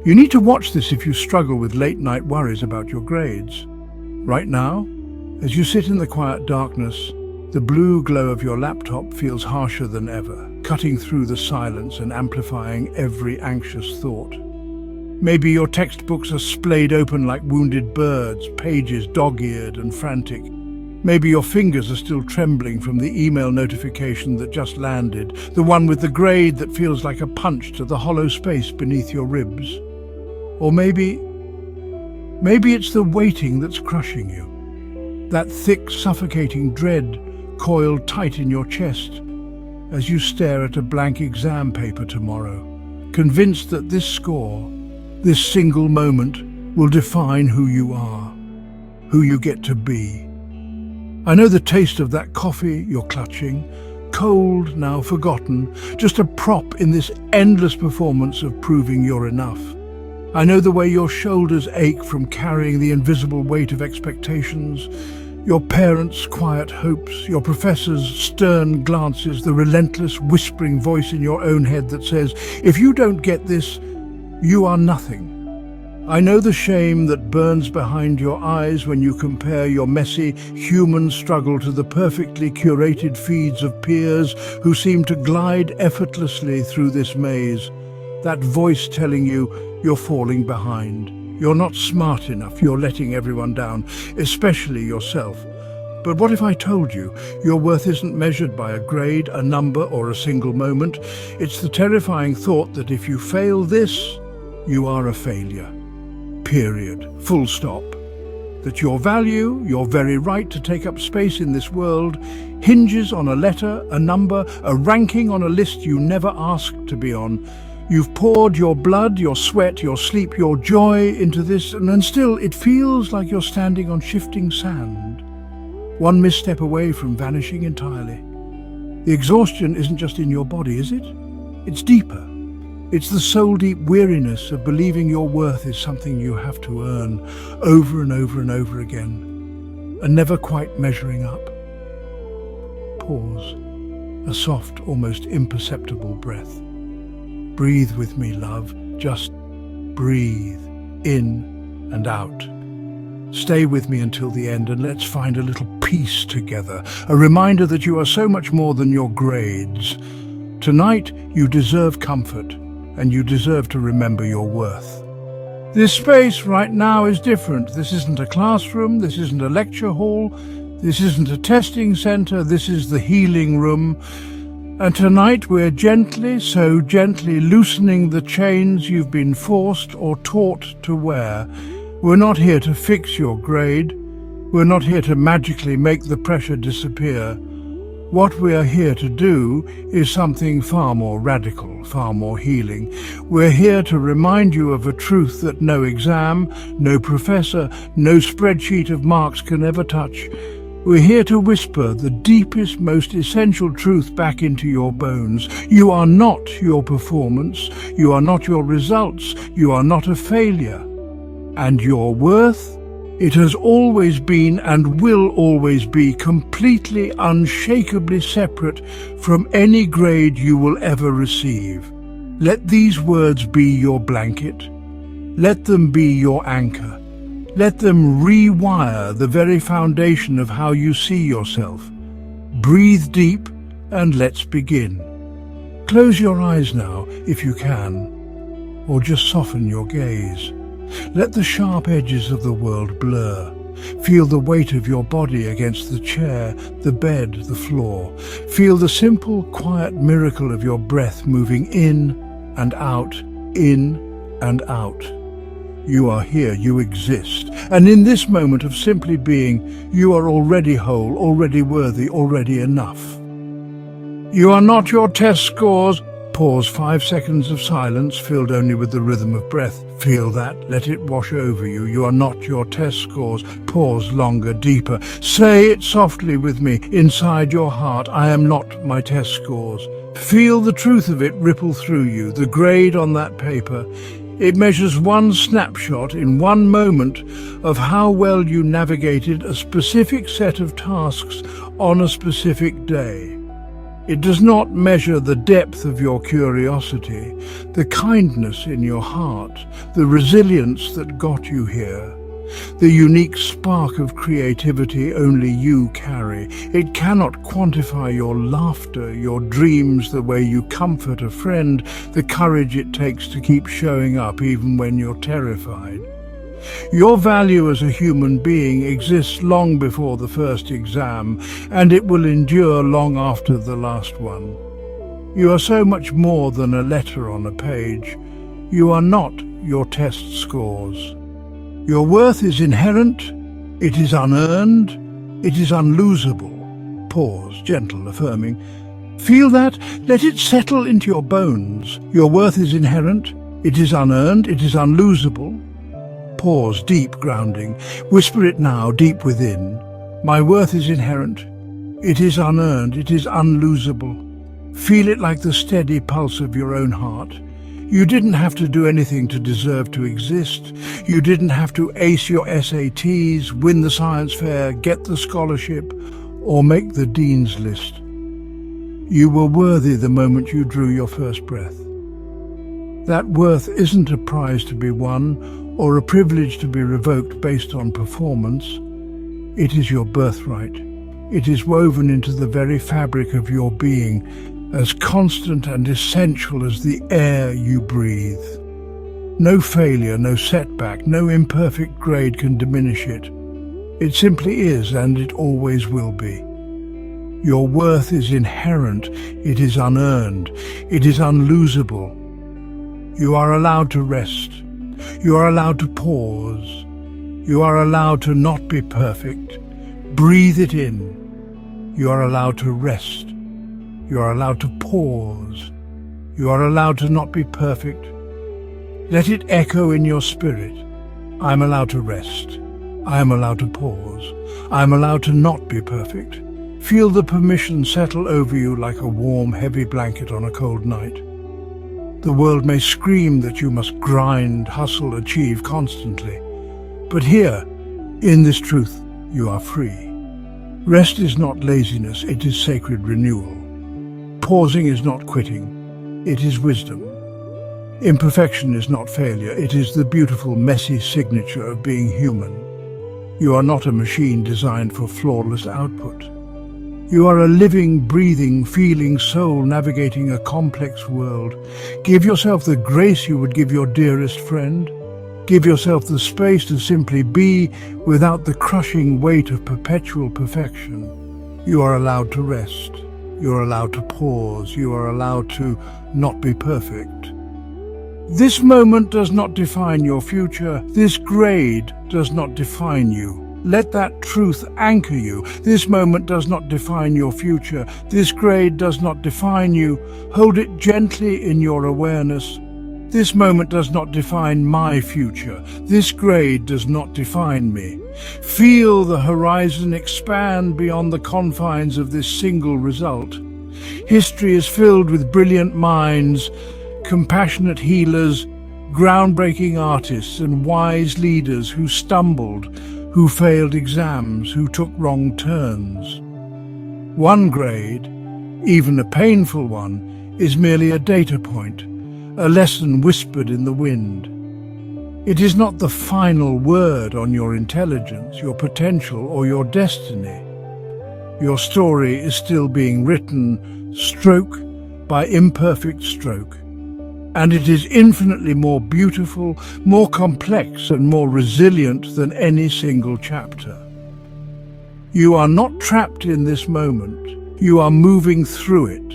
You need to watch this if you struggle with late-night worries about your grades. Right now, as you sit in the quiet darkness, the blue glow of your laptop feels harsher than ever, cutting through the silence and amplifying every anxious thought. Maybe your textbooks are splayed open like wounded birds, pages dog-eared and frantic. Maybe your fingers are still trembling from the email notification that just landed, the one with the grade that feels like a punch to the hollow space beneath your ribs. Or maybe it's the waiting that's crushing you. That thick, suffocating dread coiled tight in your chest as you stare at a blank exam paper tomorrow, convinced that this score, this single moment, will define who you are, who you get to be. I know the taste of that coffee you're clutching, cold, now forgotten, just a prop in this endless performance of proving you're enough. I know the way your shoulders ache from carrying the invisible weight of expectations, your parents' quiet hopes, your professors' stern glances, the relentless whispering voice in your own head that says, if you don't get this, you are nothing. I know the shame that burns behind your eyes when you compare your messy, human struggle to the perfectly curated feeds of peers who seem to glide effortlessly through this maze. That voice telling you you're falling behind. You're not smart enough, you're letting everyone down, especially yourself. But what if I told you your worth isn't measured by a grade, a number, or a single moment? It's the terrifying thought that if you fail this, you are a failure. Period. Full stop. That your value, your very right to take up space in this world, hinges on a letter, a number, a ranking on a list you never asked to be on. You've poured your blood, your sweat, your sleep, your joy into this, and still it feels like you're standing on shifting sand, one misstep away from vanishing entirely. The exhaustion isn't just in your body, is it? It's deeper. It's the soul-deep weariness of believing your worth is something you have to earn over and over and over again, and never quite measuring up. Pause. A soft, almost imperceptible breath. Breathe with me, love. Just breathe in and out. Stay with me until the end and let's find a little peace together, a reminder that you are so much more than your grades. Tonight, you deserve comfort, and you deserve to remember your worth. This space right now is different. This isn't a classroom, this isn't a lecture hall, this isn't a testing center, this is the healing room. And tonight we're gently, so gently loosening the chains you've been forced or taught to wear. We're not here to fix your grade. We're not here to magically make the pressure disappear. What we are here to do is something far more radical, far more healing. We're here to remind you of a truth that no exam, no professor, no spreadsheet of marks can ever touch. We're here to whisper the deepest, most essential truth back into your bones. You are not your performance. You are not your results. You are not a failure. And your worth? It has always been and will always be completely, unshakably separate from any grade you will ever receive. Let these words be your blanket. Let them be your anchor. Let them rewire the very foundation of how you see yourself. Breathe deep and let's begin. Close your eyes now, if you can, or just soften your gaze. Let the sharp edges of the world blur. Feel the weight of your body against the chair, the bed, the floor. Feel the simple, quiet miracle of your breath moving in and out, in and out. You are here, you exist. And in this moment of simply being, you are already whole, already worthy, already enough. You are not your test scores. Pause 5 seconds of silence filled only with the rhythm of breath. Feel that. Let it wash over you. You are not your test scores. Pause longer, deeper. Say it softly with me inside your heart. I am not my test scores. Feel the truth of it ripple through you. The grade on that paper. It measures one snapshot in one moment of how well you navigated a specific set of tasks on a specific day. It does not measure the depth of your curiosity, the kindness in your heart, the resilience that got you here, the unique spark of creativity only you carry. It cannot quantify your laughter, your dreams, the way you comfort a friend, the courage it takes to keep showing up even when you're terrified. Your value as a human being exists long before the first exam, and it will endure long after the last one. You are so much more than a letter on a page. You are not your test scores. Your worth is inherent, it is unearned, it is unlosable. Pause, gentle, affirming. Feel that, let it settle into your bones. Your worth is inherent, it is unearned, it is unlosable. Pause, deep grounding. Whisper it now, deep within. My worth is inherent. It is unearned. It is unlosable. Feel it like the steady pulse of your own heart. You didn't have to do anything to deserve to exist. You didn't have to ace your SATs, win the science fair, get the scholarship, or make the dean's list. You were worthy the moment you drew your first breath. That worth isn't a prize to be won, or a privilege to be revoked based on performance. It is your birthright. It is woven into the very fabric of your being, as constant and essential as the air you breathe. No failure, no setback, no imperfect grade can diminish it. It simply is, and it always will be. Your worth is inherent, it is unearned, it is unlosable. You are allowed to rest. You are allowed to pause. You are allowed to not be perfect. Breathe it in. You are allowed to rest. You are allowed to pause. You are allowed to not be perfect. Let it echo in your spirit. I am allowed to rest. I am allowed to pause. I am allowed to not be perfect. Feel the permission settle over you like a warm, heavy blanket on a cold night. The world may scream that you must grind, hustle, achieve constantly. But here, in this truth, you are free. Rest is not laziness, it is sacred renewal. Pausing is not quitting, it is wisdom. Imperfection is not failure, it is the beautiful, messy signature of being human. You are not a machine designed for flawless output. You are a living, breathing, feeling soul navigating a complex world. Give yourself the grace you would give your dearest friend. Give yourself the space to simply be without the crushing weight of perpetual perfection. You are allowed to rest. You are allowed to pause. You are allowed to not be perfect. This moment does not define your future. This grade does not define you. Let that truth anchor you. This moment does not define your future. This grade does not define you. Hold it gently in your awareness. This moment does not define my future. This grade does not define me. Feel the horizon expand beyond the confines of this single result. History is filled with brilliant minds, compassionate healers, groundbreaking artists, and wise leaders who stumbled, who failed exams, who took wrong turns. One grade, even a painful one, is merely a data point, a lesson whispered in the wind. It is not the final word on your intelligence, your potential, or your destiny. Your story is still being written, stroke by imperfect stroke. And it is infinitely more beautiful, more complex, and more resilient than any single chapter. You are not trapped in this moment. You are moving through it,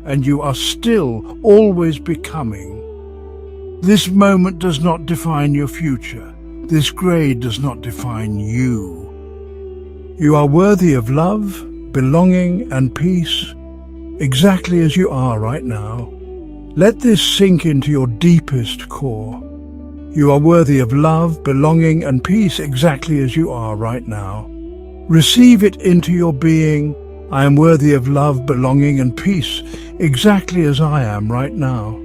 and you are still always becoming. This moment does not define your future. This grade does not define you. You are worthy of love, belonging, and peace, exactly as you are right now. Let this sink into your deepest core. You are worthy of love, belonging, and peace exactly as you are right now. Receive it into your being. I am worthy of love, belonging, and peace exactly as I am right now.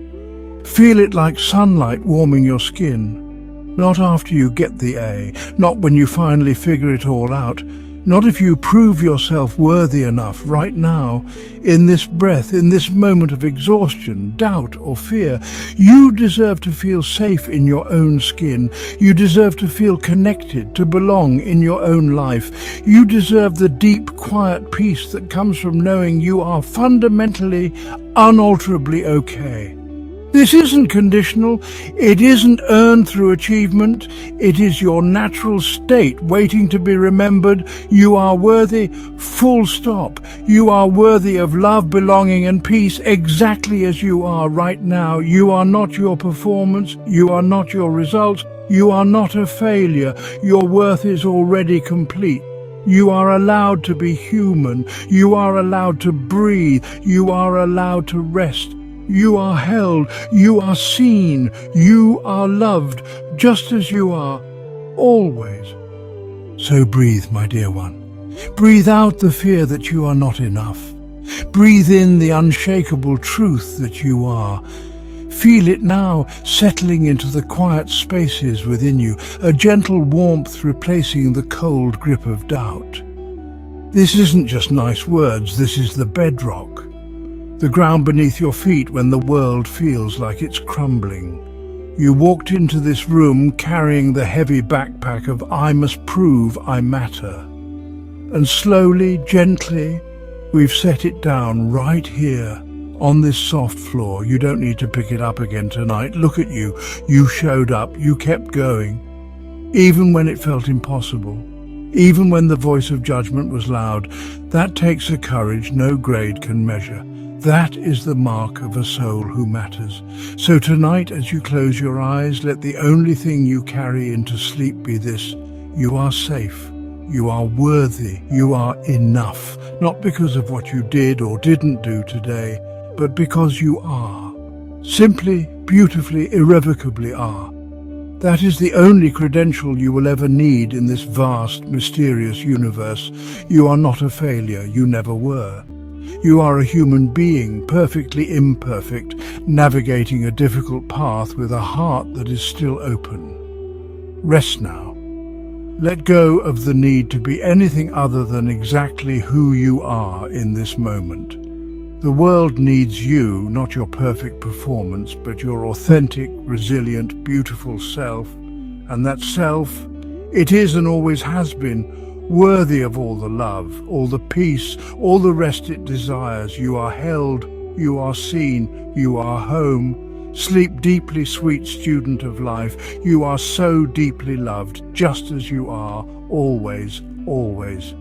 Feel it like sunlight warming your skin. Not after you get the A, not when you finally figure it all out, Not if you prove yourself worthy enough right now, in this breath, in this moment of exhaustion, doubt or fear. You deserve to feel safe in your own skin. You deserve to feel connected, to belong in your own life. You deserve the deep, quiet peace that comes from knowing you are fundamentally, unalterably okay. This isn't conditional, it isn't earned through achievement, it is your natural state waiting to be remembered. You are worthy, full stop. You are worthy of love, belonging and peace exactly as you are right now. You are not your performance, you are not your results, you are not a failure. Your worth is already complete. You are allowed to be human, you are allowed to breathe, you are allowed to rest. You are held, you are seen, you are loved, just as you are, always. So breathe, my dear one. Breathe out the fear that you are not enough. Breathe in the unshakable truth that you are. Feel it now, settling into the quiet spaces within you, a gentle warmth replacing the cold grip of doubt. This isn't just nice words, this is the bedrock. The ground beneath your feet when the world feels like it's crumbling. You walked into this room carrying the heavy backpack of I must prove I matter. And slowly, gently, we've set it down right here on this soft floor. You don't need to pick it up again tonight. Look at you. You showed up. You kept going. Even when it felt impossible. Even when the voice of judgment was loud. That takes a courage no grade can measure. That is the mark of a soul who matters. So tonight, as you close your eyes, let the only thing you carry into sleep be this: you are safe, you are worthy, you are enough, not because of what you did or didn't do today, but because you are. Simply, beautifully, irrevocably are. That is the only credential you will ever need in this vast, mysterious universe. You are not a failure, you never were. You are a human being, perfectly imperfect, navigating a difficult path with a heart that is still open. Rest now. Let go of the need to be anything other than exactly who you are in this moment. The world needs you, not your perfect performance, but your authentic, resilient, beautiful self. And that self, it is and always has been, worthy of all the love, all the peace, all the rest it desires. You are held, you are seen, you are home. Sleep deeply, sweet student of life. You are so deeply loved, just as you are, always, always.